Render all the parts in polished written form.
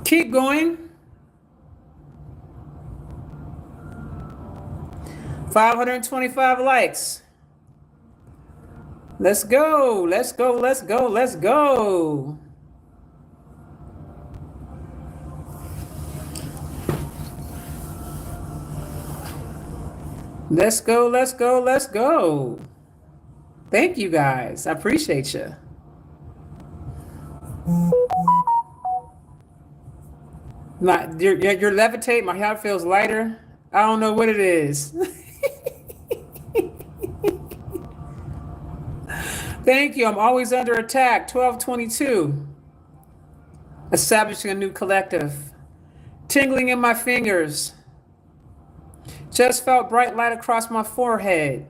Keep going. 525 likes. Let's go. Let's go. Let's go. Let's go. Let's go. Let's go. Let's go. Thank you guys. I appreciate you. You're levitating. My heart feels lighter. I don't know what it is. Thank you. I'm always under attack. 1222. Establishing a new collective. Tingling in my fingers. Just felt bright light across my forehead.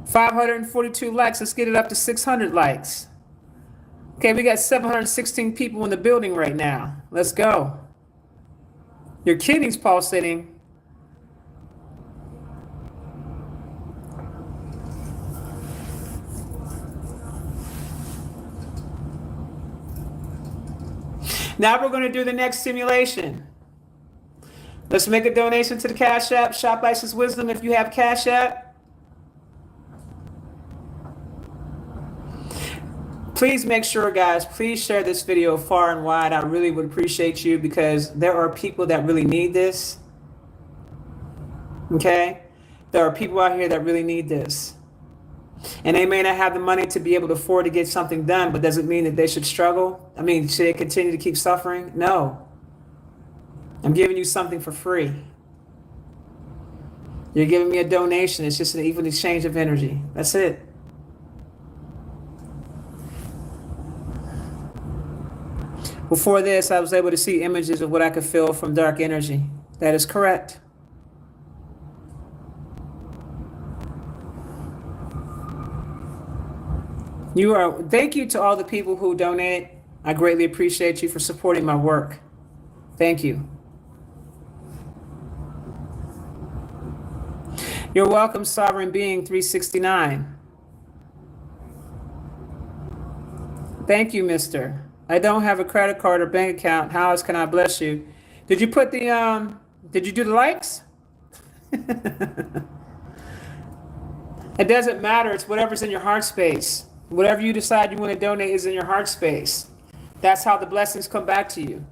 542 likes. Let's get it up to 600 likes. Okay, we got 716 people in the building right now. Let's go. Your kidneys pulsating. Now we're going to do the next simulation. Let's make a donation to the Cash App, Shop License Wisdom if you have Cash App. Please make sure, guys, please share this video far and wide. I really would appreciate you because there are people that really need this. Okay? There are people out here that really need this. And they may not have the money to be able to afford to get something done, but doesn't mean that they should struggle. I mean, should they continue to keep suffering? No. I'm giving you something for free. You're giving me a donation. It's just an even exchange of energy. That's it. Before this, I was able to see images of what I could feel from dark energy. That is correct. Thank you to all the people who donate. I greatly appreciate you for supporting my work. Thank you. You're welcome, Sovereign Being 369. Thank you, mister. I don't have a credit card or bank account. How else can I bless you? Did you put the, did you do the likes? It doesn't matter. It's whatever's in your heart space. Whatever you decide you want to donate is in your heart space. That's how the blessings come back to you.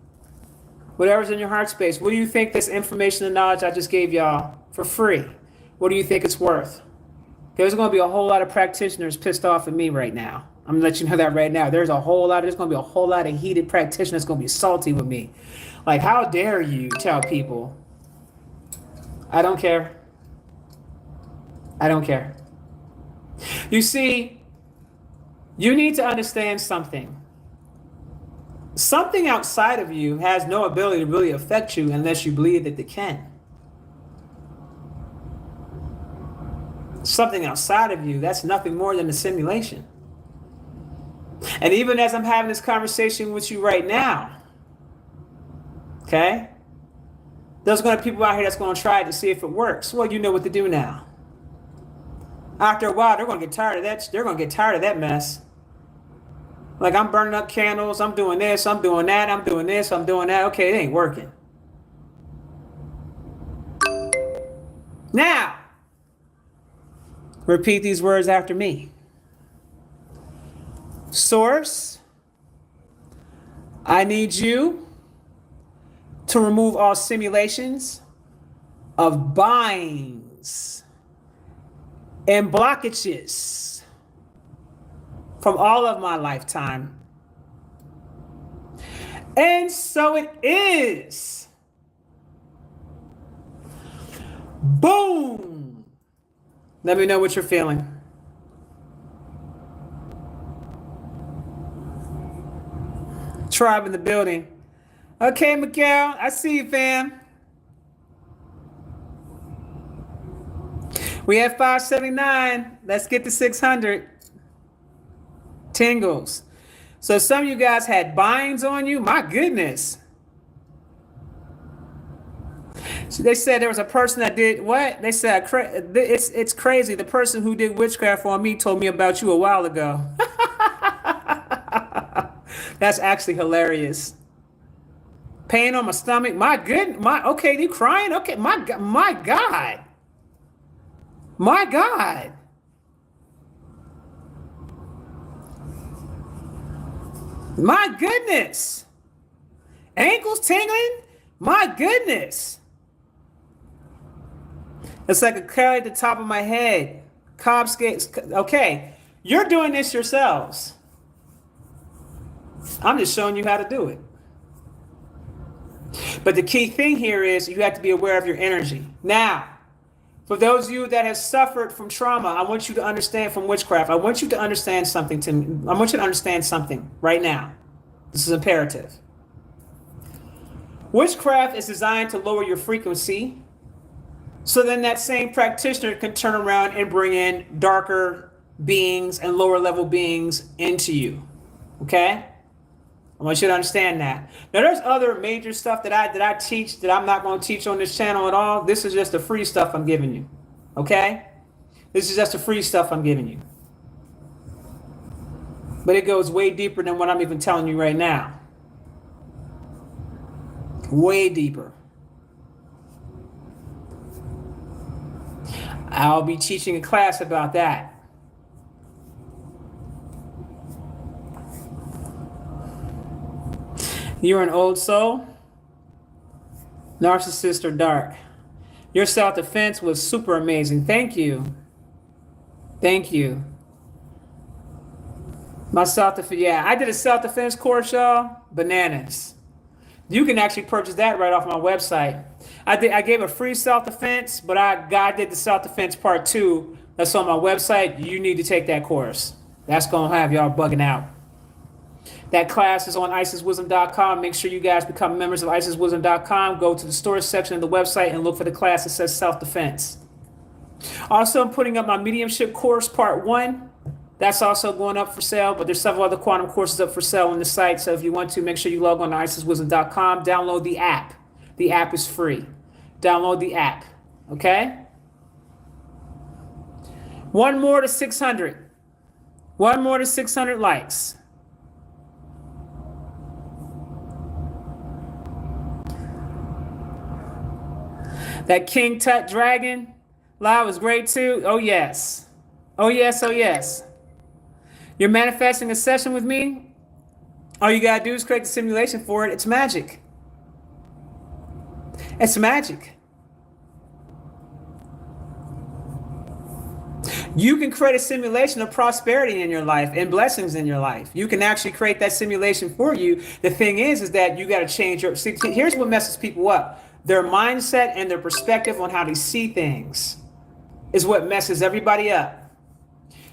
Whatever's in your heart space. What do you think this information and knowledge I just gave y'all for free? What do you think it's worth? There's going to be a whole lot of practitioners pissed off at me right now. I'm going to let you know that right now. There's going to be a whole lot of heated practitioners going to be salty with me. Like, how dare you tell people? I don't care. I don't care. You see, you need to understand something. Something outside of you has no ability to really affect you unless you believe that it can. Something outside of you, that's nothing more than a simulation. And even as I'm having this conversation with you right now, okay, there's going to be people out here that's going to try it to see if it works. Well, you know what to do now. After a while, they're going to get tired of that. They're going to get tired of that mess. Like, I'm burning up candles, I'm doing this, I'm doing that, I'm doing this, I'm doing that. Okay, it ain't working. Now, repeat these words after me. Source, I need you to remove all simulations of binds and blockages from all of my lifetime. And so it is. Boom. Let me know what you're feeling. Tribe in the building. Okay, Miguel, I see you, fam. We have 579. Let's get to 600. Tingles. So some of you guys had binds on you. My goodness. So they said there was a person that did what? They said it's crazy. The person who did witchcraft on me told me about you a while ago. That's actually hilarious. Pain on my stomach. My goodness. Okay, you crying? Okay, my God. My God. My God. My goodness. Ankles tingling? My goodness. It's like a curl at the top of my head. Cobb skates. Okay, you're doing this yourselves. I'm just showing you how to do it. But the key thing here is you have to be aware of your energy. Now, for those of you that have suffered from trauma, I want you to understand from witchcraft. I want you to understand something to me. I want you to understand something right now. This is imperative. Witchcraft is designed to lower your frequency, so then that same practitioner can turn around and bring in darker beings and lower level beings into you. Okay? I want you to understand that. Now, there's other major stuff that I teach that I'm not going to teach on this channel at all. This is just the free stuff I'm giving you. Okay? This is just the free stuff I'm giving you. But it goes way deeper than what I'm even telling you right now. Way deeper. I'll be teaching a class about that. You're an old soul, narcissist, or dark. Your self-defense was super amazing. Thank you. Thank you. My self-defense, yeah, I did a self-defense course, y'all. Bananas. You can actually purchase that right off my website. I gave a free self-defense, but I did the self-defense part 2. That's on my website. You need to take that course. That's going to have y'all bugging out. That class is on IsisWisdom.com. Make sure you guys become members of IsisWisdom.com. Go to the storage section of the website and look for the class that says self-defense. Also, I'm putting up my mediumship course part 1. That's also going up for sale, but there's several other quantum courses up for sale on the site. So if you want to, make sure you log on to IsisWisdom.com. Download the app. The app is free. Download the app. Okay? One more to 600. One more to 600 likes. That King Tut Dragon live was great too. Oh yes. Oh yes, oh yes. You're manifesting a session with me. All you gotta do is create the simulation for it. It's magic. It's magic. You can create a simulation of prosperity in your life and blessings in your life. You can actually create that simulation for you. The thing is that you got to change your. See, here's what messes people up. Their mindset and their perspective on how they see things is what messes everybody up.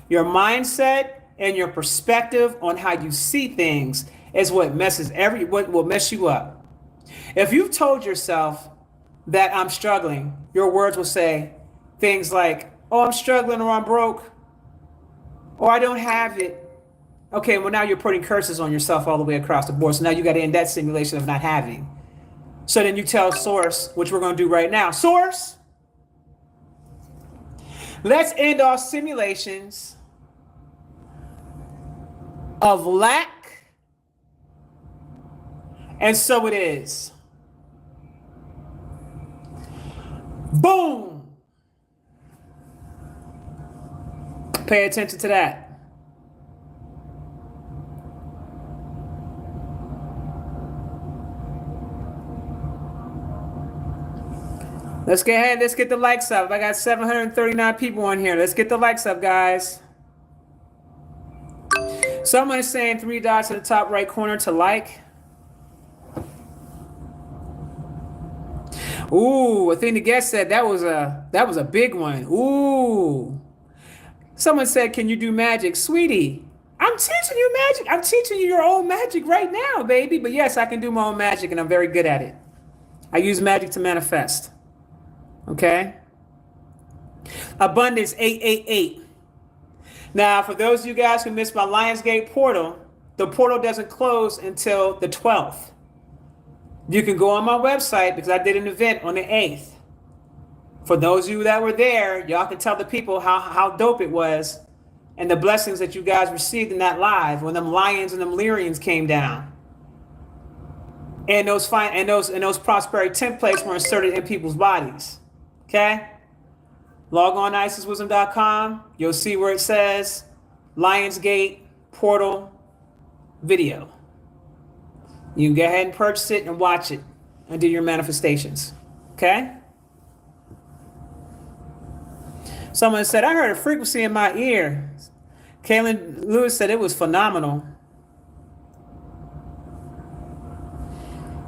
Your mindset and your perspective on how you see things is what what will mess you up. If you've told yourself that I'm struggling, your words will say things like, oh, I'm struggling, or I'm broke, or I don't have it. Okay, well, now you're putting curses on yourself all the way across the board. So now you got to end that simulation of not having. So then you tell Source, which we're going to do right now. Source, let's end all simulations of lack. And so it is. Boom. Pay attention to that. Let's get ahead. Let's get the likes up. I got 739 people on here. Let's get the likes up, guys. Someone is saying 3 dots in the top right corner to like. Ooh, I think the guest said that was a big one. Ooh. Someone said, can you do magic? Sweetie, I'm teaching you magic. I'm teaching you your own magic right now, baby. But yes, I can do my own magic, and I'm very good at it. I use magic to manifest. Okay? Abundance 888. Now, for those of you guys who missed my Lionsgate portal, the portal doesn't close until the 12th. You can go on my website because I did an event on the 8th. For those of you that were there, y'all can tell the people how dope it was and the blessings that you guys received in that live when them lions and them Lyrians came down. And those prosperity templates were inserted in people's bodies. Okay? Log on IsisWisdom.com. You'll see where it says Lionsgate Portal video. You can go ahead and purchase it and watch it and do your manifestations. Okay? Someone said, I heard a frequency in my ear. Kaylin Lewis said it was phenomenal.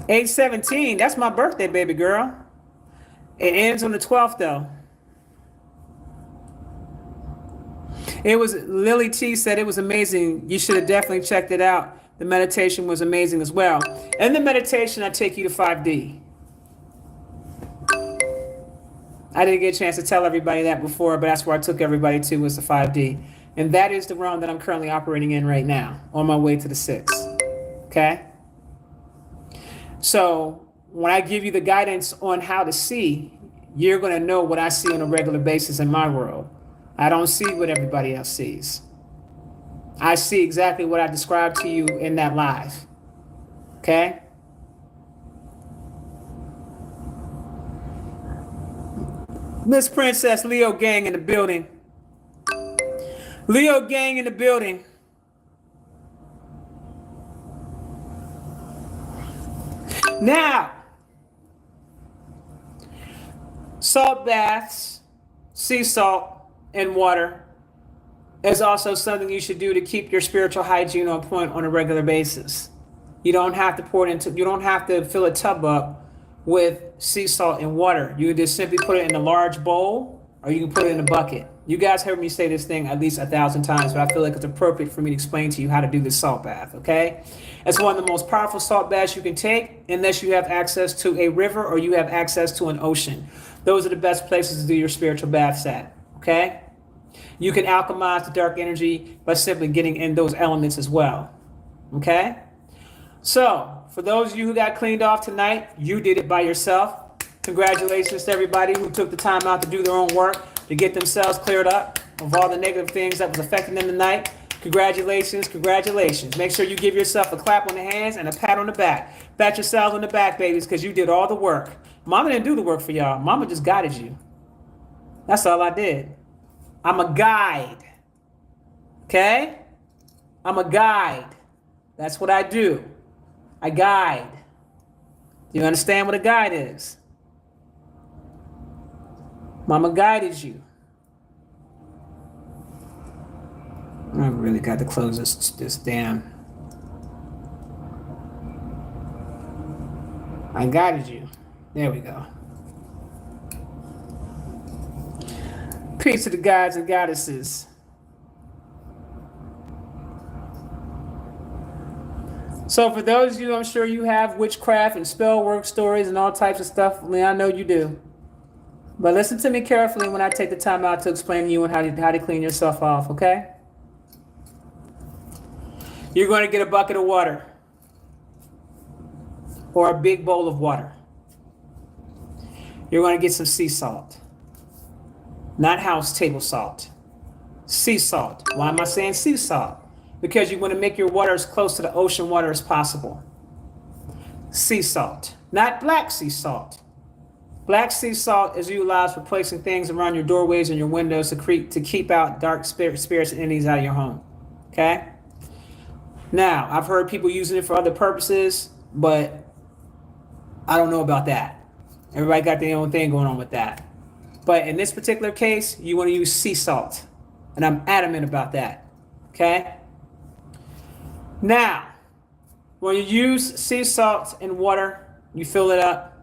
8/17, that's my birthday, baby girl. It ends on the 12th, though. It was, Lily T said it was amazing. You should have definitely checked it out. The meditation was amazing as well. In the meditation, I take you to 5D. I didn't get a chance to tell everybody that before, but that's where I took everybody to, was the 5D. And that is the realm that I'm currently operating in right now, on my way to the 6. Okay? So when I give you the guidance on how to see, you're going to know what I see on a regular basis in my world. I don't see what everybody else sees. I see exactly what I described to you in that live. Okay? Miss Princess, Leo gang in the building. Leo gang in the building. Now, salt baths, sea salt, and water is also something you should do to keep your spiritual hygiene on point on a regular basis. You don't have to you don't have to fill a tub up with sea salt and water. You can just simply put it in a large bowl, or you can put it in a bucket. You guys heard me say this thing at least 1,000 times, but I feel like it's appropriate for me to explain to you how to do this salt bath, okay? It's one of the most powerful salt baths you can take unless you have access to a river or you have access to an ocean. Those are the best places to do your spiritual baths at, okay? You can alchemize the dark energy by simply getting in those elements as well, okay? So, for those of you who got cleaned off tonight, you did it by yourself. Congratulations to everybody who took the time out to do their own work to get themselves cleared up of all the negative things that was affecting them tonight. Congratulations, congratulations. Make sure you give yourself a clap on the hands and a pat on the back. Pat yourselves on the back, babies, because you did all the work. Mama didn't do the work for y'all. Mama just guided you. That's all I did. I'm a guide. Okay? I'm a guide. That's what I do. I guide. Do you understand what a guide is? Mama guided you. I really got to close this down. I guided you. There we go. Peace to the gods and goddesses. So for those of you, I'm sure you have witchcraft and spell work stories and all types of stuff. I know you do. But listen to me carefully when I take the time out to explain to you how to clean yourself off, okay? You're going to get a bucket of water or a big bowl of water. You're going to get some sea salt, not house table salt, sea salt. Why am I saying sea salt? Because you want to make your water as close to the ocean water as possible. Sea salt, not black sea salt. Black sea salt is utilized for placing things around your doorways and your windows to keep out dark spirits and entities out of your home. Okay? Now, I've heard people using it for other purposes, but I don't know about that. Everybody got their own thing going on with that. But in this particular case, you want to use sea salt. And I'm adamant about that. Okay? Now, when you use sea salt and water, you fill it up.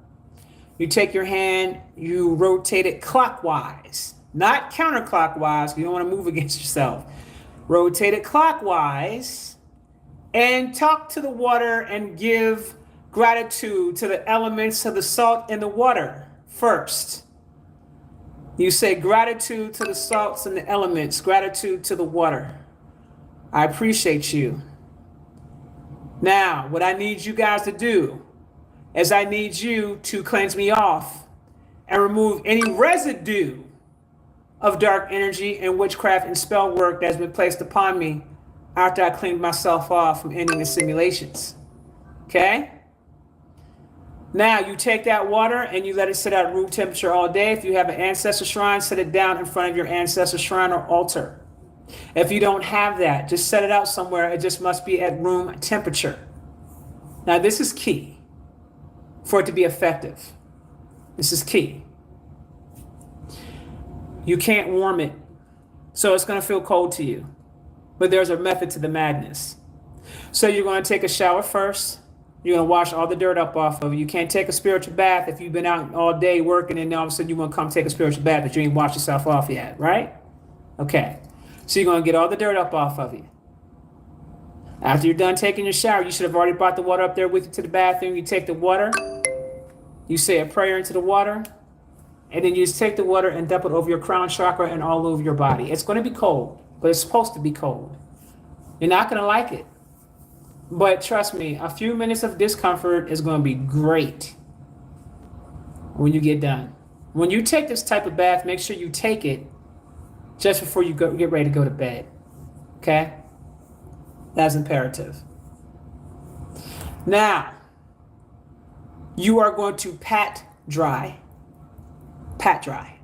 You take your hand, you rotate it clockwise, not counterclockwise. You don't want to move against yourself. Rotate it clockwise and talk to the water and give gratitude to the elements of the salt and the water first. You say gratitude to the salts and the elements, gratitude to the water. I appreciate you. Now, what I need you guys to do is I need you to cleanse me off and remove any residue of dark energy and witchcraft and spell work that's been placed upon me after I cleaned myself off from ending the simulations. Okay? Now you take that water and you let it sit at room temperature all day. If you have an ancestor shrine, set it down in front of your ancestor shrine or altar. If you don't have that, just set it out somewhere. It just must be at room temperature. Now this is key for it to be effective. This is key. You can't warm it, so it's going to feel cold to you. But there's a method to the madness. So you're going to take a shower first. You're going to wash all the dirt up off of you. You can't take a spiritual bath if you've been out all day working and all of a sudden you want to come take a spiritual bath but you ain't washed yourself off yet, right? Okay. So you're going to get all the dirt up off of you. After you're done taking your shower, you should have already brought the water up there with you to the bathroom. You take the water, you say a prayer into the water, and then you just take the water and dump it over your crown chakra and all over your body. It's going to be cold, but it's supposed to be cold. You're not going to like it. But trust me, a few minutes of discomfort is going to be great when you get done. When you take this type of bath, make sure you take it just before you get ready to go to bed. Okay? That's imperative. Now, you are going to pat dry. Pat dry.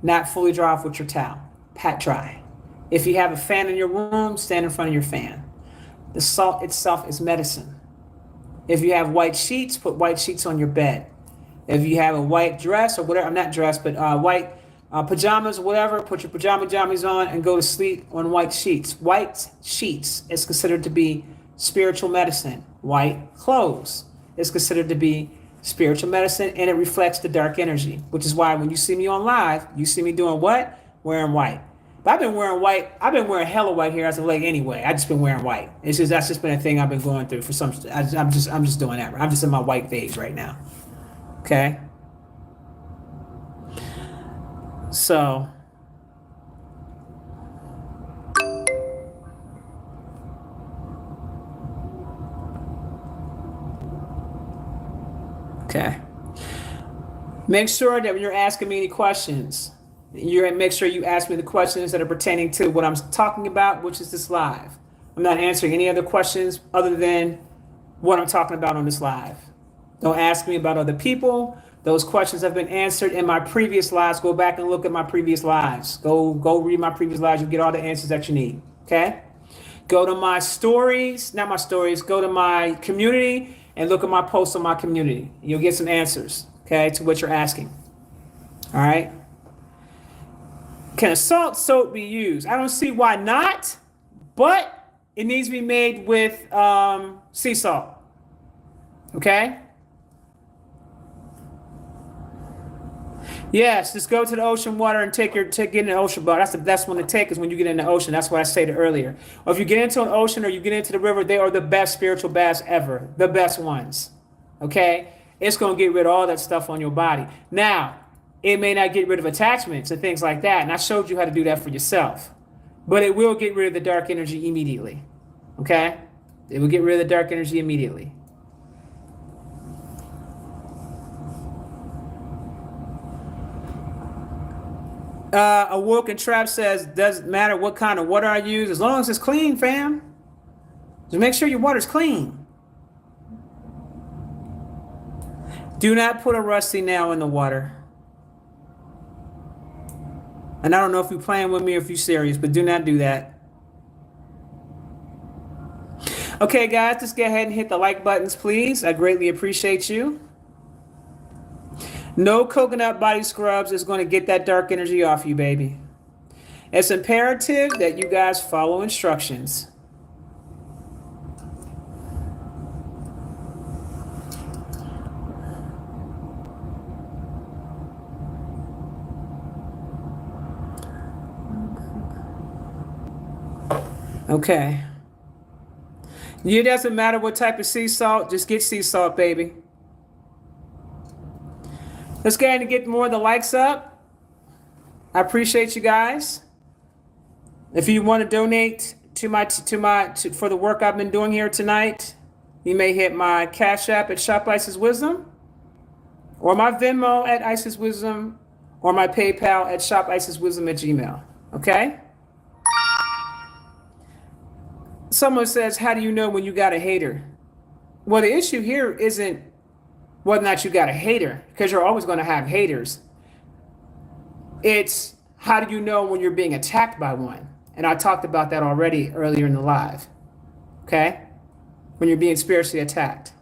Not fully dry off with your towel. Pat dry. If you have a fan in your room, stand in front of your fan. The salt itself is medicine. If you have white sheets, put white sheets on your bed. If you have a white dress or whatever, not dress, but white pajamas or whatever, put your jammies on and go to sleep on white sheets. White sheets is considered to be spiritual medicine. White clothes is considered to be spiritual medicine, and it reflects the dark energy, which is why when you see me on live, you see me doing what? Wearing white. But I've been wearing white. I've been wearing hella white here as of late anyway. I just been wearing white. That's just been a thing I've been going through for some. I'm just doing that. I'm just in my white phase right now. Okay. So. Okay. Make sure that when you're asking me any questions, make sure you ask me the questions that are pertaining to what I'm talking about, which is this live. I'm not answering any other questions other than what I'm talking about on this live. Don't ask me about other people. Those questions have been answered in my previous lives. Go back and look at my previous lives. Go read my previous lives. You'll get all the answers that you need. Okay? Go to my stories, not my stories. Go to my community and look at my posts on my community. You'll get some answers, okay, to what you're asking. All right? Can a salt soap be used? I don't see why not, but it needs to be made with sea salt. Okay? Yes, just go to the ocean water and get in the ocean water. That's the best one to take is when you get in the ocean. That's what I stated earlier. Or if you get into an ocean or you get into the river, they are the best spiritual baths ever. The best ones. Okay? It's going to get rid of all that stuff on your body. Now, it may not get rid of attachments and things like that. And I showed you how to do that for yourself. But it will get rid of the dark energy immediately. Okay? It will get rid of the dark energy immediately. Awoken Trap says, doesn't matter what kind of water I use, as long as it's clean, fam. Just make sure your water's clean. Do not put a rusty nail in the water. And I don't know if you're playing with me or if you're serious, but do not do that. Okay, guys, just go ahead and hit the like buttons, please. I greatly appreciate you. No coconut body scrubs is going to get that dark energy off you, baby. It's imperative that you guys follow instructions. Okay. It doesn't matter what type of sea salt, just get sea salt, baby. Let's go ahead and get more of the likes up. I appreciate you guys. If you want to donate for the work I've been doing here tonight, you may hit my Cash App at Shop Isis Wisdom, or my Venmo at Isis Wisdom, or my PayPal at shopisiswisdom@gmail. Okay? Someone says, how do you know when you got a hater? Well, the issue here isn't whether or not you got a hater, because you're always going to have haters. It's how do you know when you're being attacked by one? And I talked about that already earlier in the live. Okay? When you're being spiritually attacked.